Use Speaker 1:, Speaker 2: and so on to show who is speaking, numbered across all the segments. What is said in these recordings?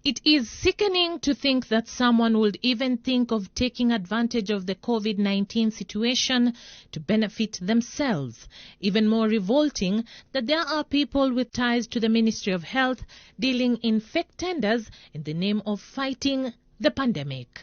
Speaker 1: It is sickening to think that someone would even think of taking advantage of the COVID-19 situation to benefit themselves. Even more revolting that there are people with ties to the Ministry of Health dealing in fake tenders in the name of fighting the pandemic.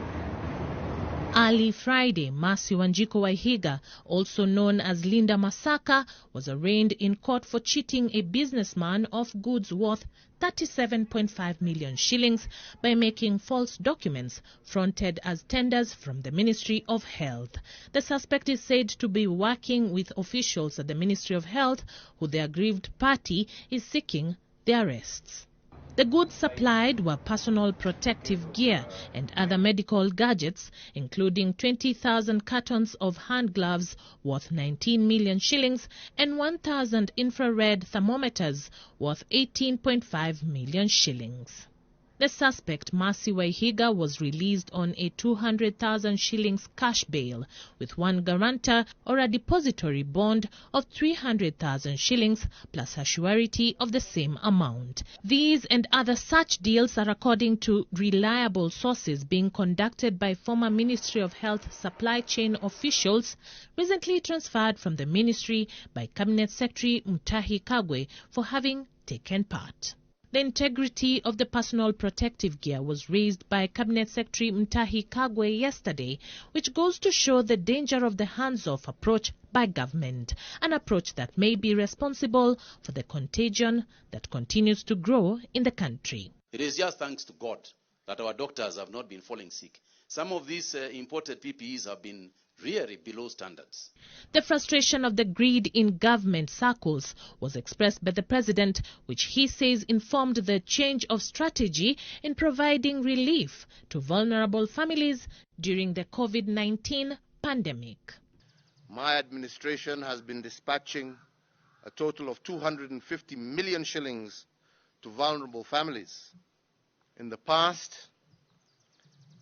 Speaker 1: Early Friday, Mercy Wanjiku Wahiga, also known as Linda Masaka, was arraigned in court for cheating a businessman of goods worth 37.5 million shillings by making false documents fronted as tenders from the Ministry of Health. The suspect is said to be working with officials at the Ministry of Health, who the aggrieved party is seeking the arrests. The goods supplied were personal protective gear and other medical gadgets, including 20,000 cartons of hand gloves worth 19 million shillings and 1,000 infrared thermometers worth 18.5 million shillings. The suspect, Mercy Wahiga, was released on a 200,000 shillings cash bail with one guarantor or a depository bond of 300,000 shillings plus a surety of the same amount. These and other such deals are according to reliable sources being conducted by former Ministry of Health supply chain officials recently transferred from the ministry by Cabinet Secretary Mutahi Kagwe for having taken part. The integrity of the personal protective gear was raised by Cabinet Secretary Mutahi Kagwe yesterday, which goes to show the danger of the hands-off approach by government, an approach that may be responsible for the contagion that continues to grow in the country.
Speaker 2: It is just thanks to God that our doctors have not been falling sick. Some of these imported PPEs have been really below standards.
Speaker 1: The frustration of the greed in government circles was expressed by the president, which he says informed the change of strategy in providing relief to vulnerable families during the COVID-19 pandemic.
Speaker 3: My administration has been dispatching a total of 250 million shillings to vulnerable families. In the past,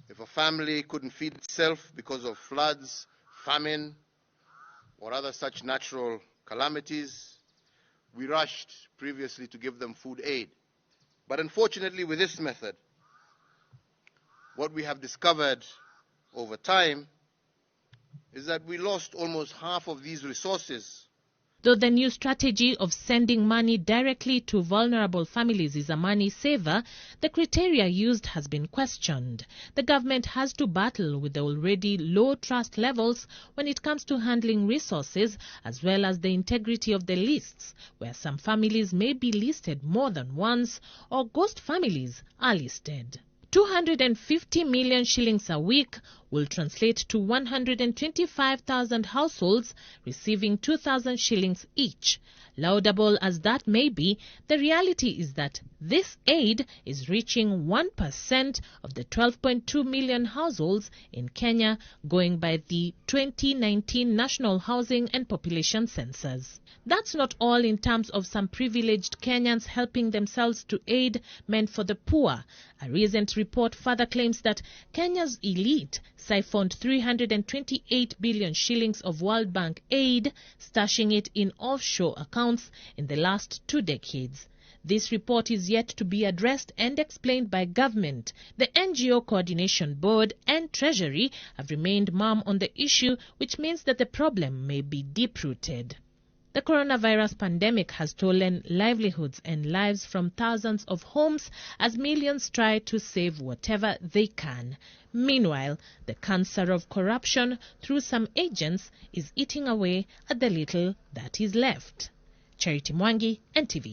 Speaker 3: if a family couldn't feed itself because of floods, famine, or other such natural calamities, we rushed previously to give them food aid. But unfortunately, with this method, what we have discovered over time is that we lost almost half of these resources.
Speaker 1: Though the new strategy of sending money directly to vulnerable families is a money saver, the criteria used has been questioned. The government has to battle with the already low trust levels when it comes to handling resources, as well as the integrity of the lists, where some families may be listed more than once or ghost families are listed. 250 million shillings a week will translate to 125,000 households receiving 2,000 shillings each. Laudable as that may be, the reality is that this aid is reaching 1% of the 12.2 million households in Kenya, going by the 2019 National Housing and Population Census. That's not all in terms of some privileged Kenyans helping themselves to aid meant for the poor. A recent report further claims that Kenya's elite siphoned 328 billion shillings of World Bank aid, stashing it in offshore accounts in the last 2 decades. This report is yet to be addressed and explained by government. The NGO Coordination Board and Treasury have remained mum on the issue, which means that the problem may be deep-rooted. The coronavirus pandemic has stolen livelihoods and lives from thousands of homes as millions try to save whatever they can. Meanwhile, the cancer of corruption through some agents is eating away at the little that is left. Charity Mwangi, NTV.